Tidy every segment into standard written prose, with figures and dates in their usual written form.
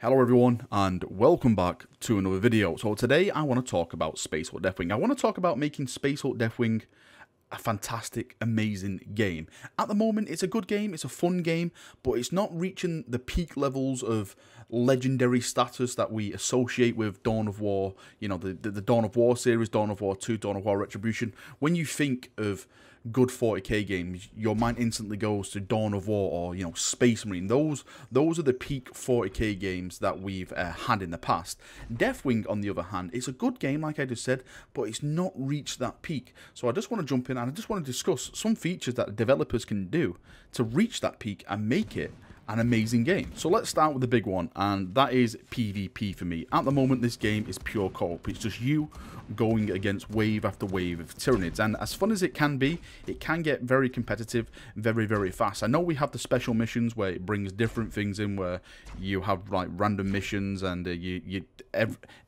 Hello everyone and welcome back to another video. So today I want to talk about Space Hulk Deathwing. I want to talk about making Space Hulk Deathwing a fantastic, amazing game. At the moment it's a good game, it's a fun game, but it's not reaching the peak levels of legendary status that we associate with Dawn of War, you know, the Dawn of War series, Dawn of War 2, Dawn of War Retribution. When you think of good 40k games, your mind instantly goes to Dawn of War or, you know, Space Marine. Those are the peak 40k games that we've had in the past. Deathwing, on the other hand, is a good game, like I just said, but it's not reached that peak. So I just want to jump in and I just want to discuss some features that developers can do to reach that peak and make it an amazing game. So let's start with the big one, and that is PvP for me. At the moment, this game is pure co-op. It's just you going against wave after wave of Tyranids, and as fun as it can be, it can get very competitive very, very fast. I know we have the special missions where it brings different things in, where you have like random missions, and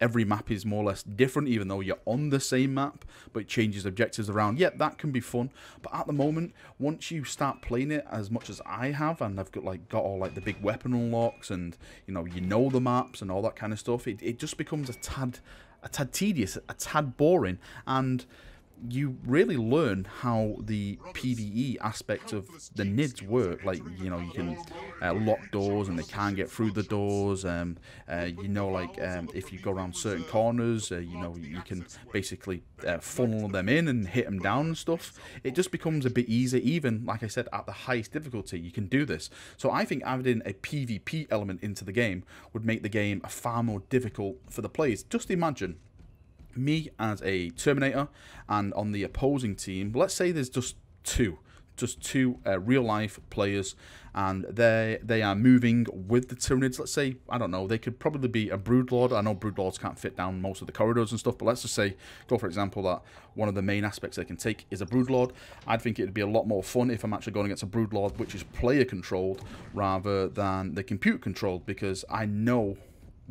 every map is more or less different, even though you're on the same map, but it changes objectives around. Yeah, that can be fun, but at the moment, once you start playing it as much as I have, and I've got all like the big weapon unlocks, and you know the maps and all that kind of stuff, it just becomes a tad tedious, a tad boring, and you really learn how the PvE aspect of the NIDs work. Like, you know, you can lock doors and they can't get through the doors. You know, like if you go around certain corners, you know, you can basically funnel them in and hit them down and stuff. It just becomes a bit easier. Even, like I said, at the highest difficulty, you can do this. So I think adding a PvP element into the game would make the game far more difficult for the players. Just imagine me as a Terminator, and on the opposing team, let's say there's just two real life players, and they are moving with the Tyranids. Let's say, I don't know, they could probably be a Broodlord. I know Broodlords can't fit down most of the corridors and stuff, but let's just say, go for example, that one of the main aspects they can take is a Broodlord. I'd think it'd be a lot more fun if I'm actually going against a Broodlord which is player controlled rather than the computer controlled, because I know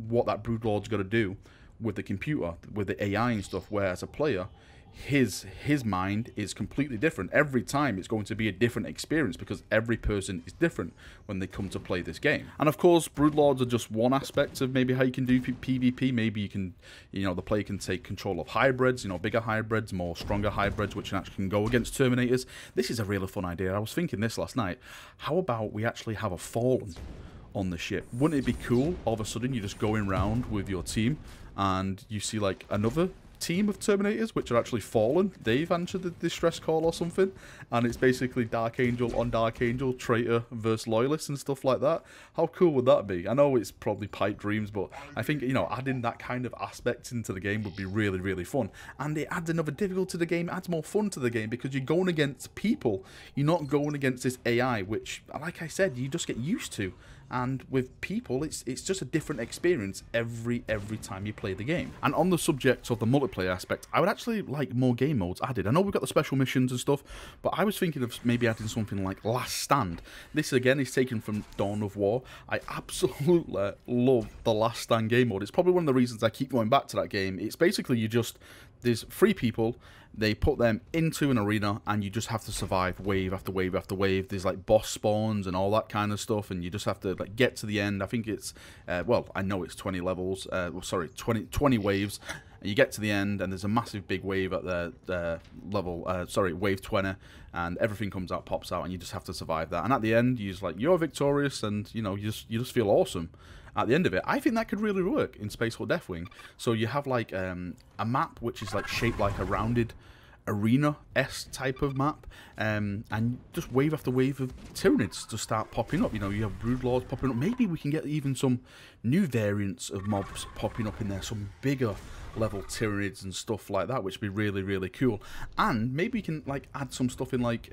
what that Broodlord's got to do with the computer, with the AI and stuff, where as a player, his mind is completely different. Every time it's going to be a different experience, because every person is different when they come to play this game. And of course, Broodlords are just one aspect of maybe how you can do PvP. Maybe you can, you know, the player can take control of hybrids, you know, bigger hybrids, more stronger hybrids, which actually can go against Terminators. This is a really fun idea. I was thinking this last night. How about we actually have a Fallen on the ship? Wouldn't it be cool? All of a sudden, you're just going around with your team, and you see like another team of Terminators which are actually Fallen. They've answered the distress call or something, and it's basically Dark Angel on Dark Angel, traitor versus loyalist and stuff like that. How cool would that be? I know it's probably pipe dreams, but I think, you know, adding that kind of aspect into the game would be really, really fun. And it adds another difficulty to the game, adds more fun to the game, because you're going against people. You're not going against this AI, which, like I said, you just get used to. And with people, it's just a different experience every time you play the game. And on the subject of the multiplayer aspect, I would actually like more game modes added. I know we've got the special missions and stuff, but I was thinking of maybe adding something like Last Stand. This again is taken from Dawn of War. I absolutely love the Last Stand game mode. It's probably one of the reasons I keep going back to that game. It's basically there's 3 people, they put them into an arena, and you just have to survive wave after wave after wave. There's like boss spawns and all that kind of stuff, and you just have to like get to the end. I think it's, well, I know it's 20 levels, sorry, 20 waves. And you get to the end, and there's a massive big wave at the level, sorry, wave 20, and everything comes out, pops out, and you just have to survive that. And at the end, you're victorious, and you know, you just feel awesome at the end of it. I think that could really work in Space Hulk Deathwing. So you have like a map which is like shaped like a rounded arena-esque type of map, and just wave after wave of Tyranids to start popping up. You know, you have Broodlords popping up. Maybe we can get even some new variants of mobs popping up in there, some bigger level Tyranids and stuff like that, which would be really, really cool. And maybe we can like add some stuff in, like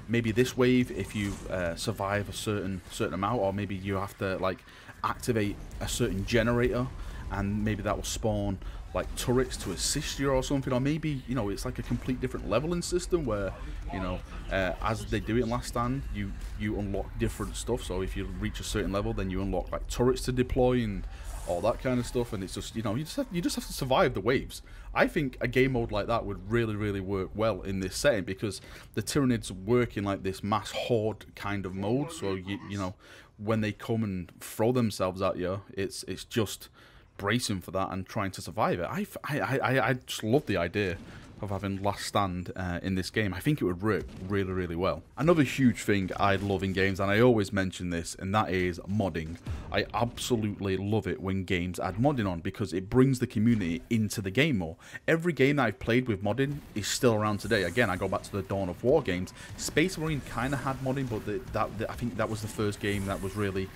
maybe this wave, if you survive a certain amount, or maybe you have to like activate a certain generator, and maybe that will spawn like turrets to assist you or something. Or maybe, you know, it's like a complete different leveling system where, you know, as they do it in Last Stand, you unlock different stuff. So if you reach a certain level, then you unlock like turrets to deploy and all that kind of stuff. And it's just, you know, you just have to survive the waves. I think a game mode like that would really, really work well in this setting, because the Tyranids work in like this mass horde kind of mode. So you know, when they come and throw themselves at you, it's just bracing for that and trying to survive it. I just love the idea of having last stand in this game. I think it would work really, really well. Another huge thing I love in games, and I always mention this, and that is modding. I absolutely love it when games add modding on, because it brings the community into the game more. Every game that I've played with modding is still around today. Again, I go back to the Dawn of War games. Space Marine kind of had modding, but I think that was the first game that was really,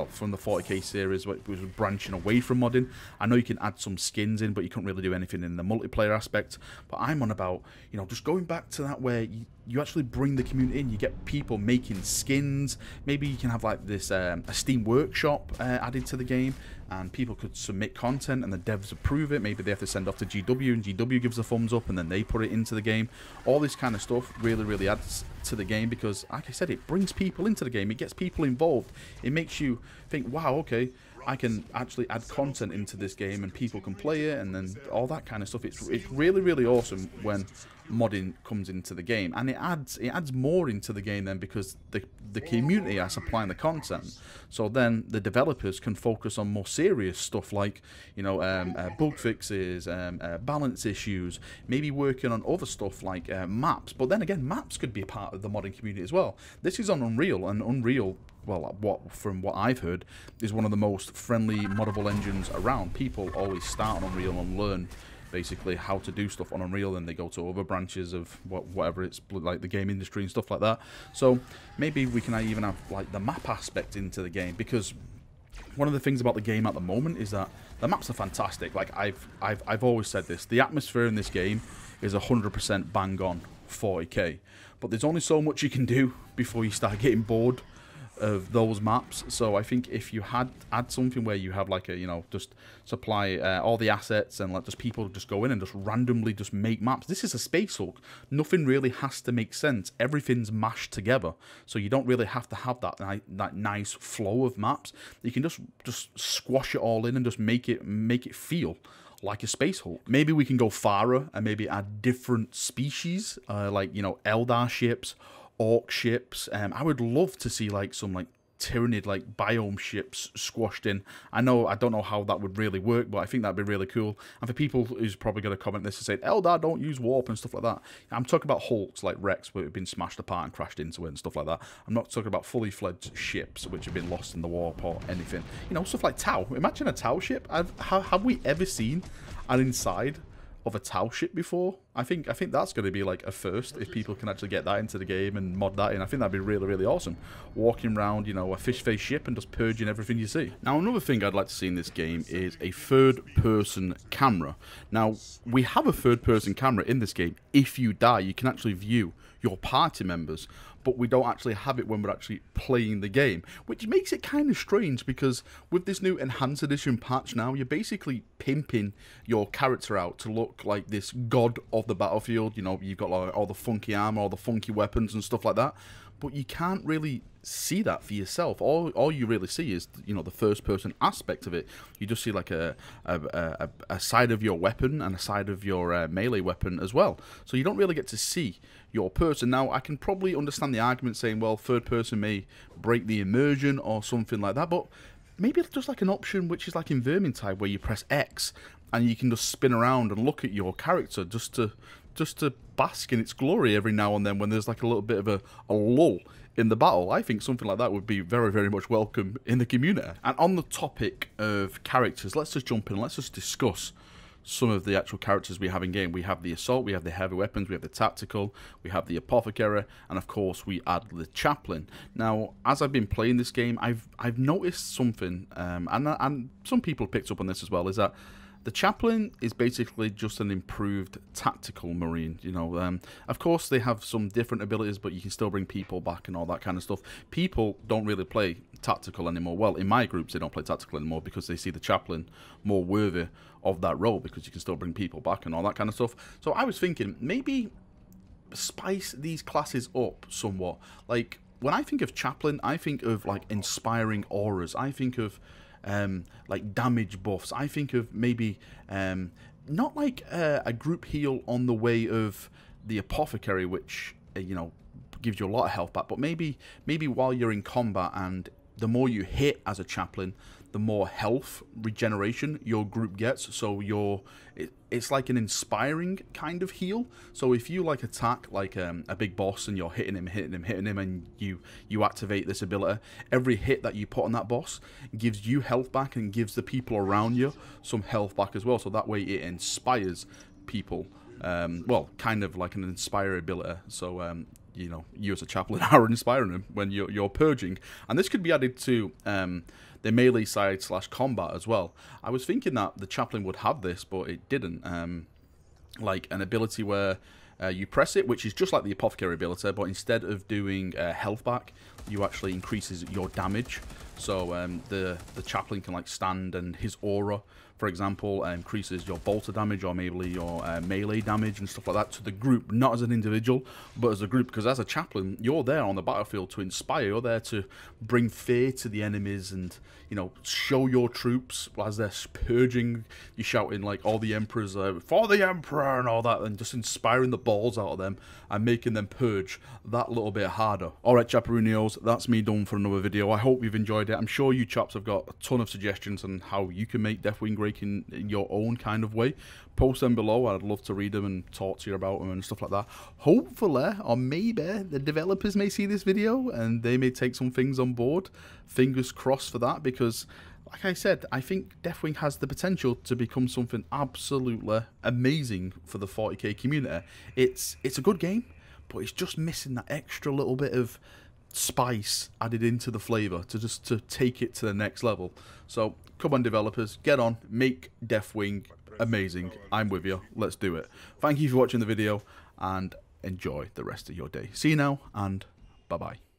from the 40k series, which was branching away from modding. I know you can add some skins in, but you couldn't really do anything in the multiplayer aspect. But I'm on about, you know, just going back to that where you actually bring the community in. You get people making skins. Maybe you can have like this a Steam workshop added to the game, and people could submit content and the devs approve it. Maybe they have to send off to GW, and GW gives a thumbs up, and then they put it into the game. All this kind of stuff really, really adds to the game, because, like I said, it brings people into the game. It gets people involved. It makes you think, wow, okay, I can actually add content into this game and people can play it, and then all that kind of stuff. It's really, really awesome when modding comes into the game, and it adds more into the game then, because the community are supplying the content. So then the developers can focus on more serious stuff, like, you know, bug fixes, balance issues, maybe working on other stuff like maps. But then again, maps could be a part of the modding community as well. This is on Unreal, and Unreal, well, from what I've heard, is one of the most friendly moddable engines around. People always start on Unreal and learn basically how to do stuff on Unreal, and they go to other branches of whatever it's like, the game industry and stuff like that. So maybe we can even have like the map aspect into the game, because one of the things about the game at the moment is that the maps are fantastic. Like I've always said this, the atmosphere in this game is 100% bang on 40k, but there's only so much you can do before you start getting bored of those maps. So I think if you add something where you have like a, you know, just supply all the assets and let just people just go in and just randomly just make maps. This is a Space Hulk. Nothing really has to make sense. Everything's mashed together, so you don't really have to have that nice flow of maps. You can just squash it all in and just make it feel like a Space Hulk. Maybe we can go farther and maybe add different species, like, you know, Eldar ships, Orc ships. I would love to see like some like Tyranid like biome ships squashed in. I don't know how that would really work, but I think that'd be really cool. And for people who's probably going to comment this and say Eldar don't use warp and stuff like that, I'm talking about Hulks like Rex, where have been smashed apart and crashed into it and stuff like that. I'm not talking about fully fledged ships which have been lost in the warp or anything. You know, stuff like Tau. Imagine a Tau ship. Have we ever seen an inside of a Tau ship before? I think that's going to be like a first, if people can actually get that into the game and mod that in. I think that'd be really, really awesome. Walking around, you know, a fish face ship and just purging everything you see. Now, another thing I'd like to see in this game is a third-person camera. Now, we have a third-person camera in this game. If you die, you can actually view your party members, but we don't actually have it when we're actually playing the game, which makes it kind of strange, because with this new Enhanced Edition patch now, you're basically pimping your character out to look like this god of the battlefield. You know, you've got like all the funky armor, all the funky weapons and stuff like that, but you can't really see that for yourself. All you really see is, you know, the first person aspect of it. You just see like a side of your weapon and a side of your melee weapon as well, so you don't really get to see your person. Now, I can probably understand the argument saying, well, third person may break the immersion or something like that, but maybe it's just like an option which is like in Vermintide, where you press X and you can just spin around and look at your character just to bask in its glory every now and then when there's like a little bit of a lull in the battle. I think something like that would be very, very much welcome in the community. And on the topic of characters, let's just jump in, let's just discuss some of the actual characters we have in game. We have the assault, we have the heavy weapons, we have the tactical, we have the apothecary, and of course we add the chaplain. Now, as I've been playing this game, I've noticed something, and some people picked up on this as well, is that the chaplain is basically just an improved tactical marine. You know, of course they have some different abilities, but you can still bring people back and all that kind of stuff. People don't really play tactical anymore. Well, in my groups, they don't play tactical anymore because they see the chaplain more worthy of that role, because you can still bring people back and all that kind of stuff. So I was thinking, maybe spice these classes up somewhat. Like, when I think of chaplain, I think of like inspiring auras. I think of like damage buffs. I think of maybe not like a group heal on the way of the apothecary, which you know, gives you a lot of health back, but maybe while you're in combat and the more you hit as a chaplain, the more health regeneration your group gets. So it's like an inspiring kind of heal. So if you like attack like a big boss and you're hitting him, and you activate this ability, every hit that you put on that boss gives you health back and gives the people around you some health back as well. So that way it inspires people. Well, kind of like an inspire ability. So you know, you as a chaplain are inspiring them when you're purging, and this could be added to the melee side / combat as well. I was thinking that the chaplain would have this, but it didn't. Like an ability where you press it, which is just like the apothecary ability, but instead of doing health back, you actually increases your damage. So the chaplain can like stand, and his aura, for example, increases your bolter damage or maybe your melee damage and stuff like that to the group, not as an individual, but as a group. Because as a chaplain, you're there on the battlefield to inspire. You're there to bring fear to the enemies and, you know, show your troops as they're purging. You're shouting like all the emperors, for the emperor and all that, and just inspiring the balls out of them and making them purge that little bit harder. Alright, Chaperunios, that's me done for another video. I hope you've enjoyed it. I'm sure you chaps have got a ton of suggestions on how you can make Deathwing Rake in your own kind of way. Post them below. I'd love to read them and talk to you about them and stuff like that. Hopefully, or maybe, the developers may see this video and they may take some things on board. Fingers crossed for that, because like I said, I think Deathwing has the potential to become something absolutely amazing for the 40k community. It's a good game, but it's just missing that extra little bit of spice added into the flavor to take it to the next level. So come on, developers, get on, make Deathwing amazing. I'm with you. Let's do it. Thank you for watching the video and enjoy the rest of your day. See you now, and bye bye.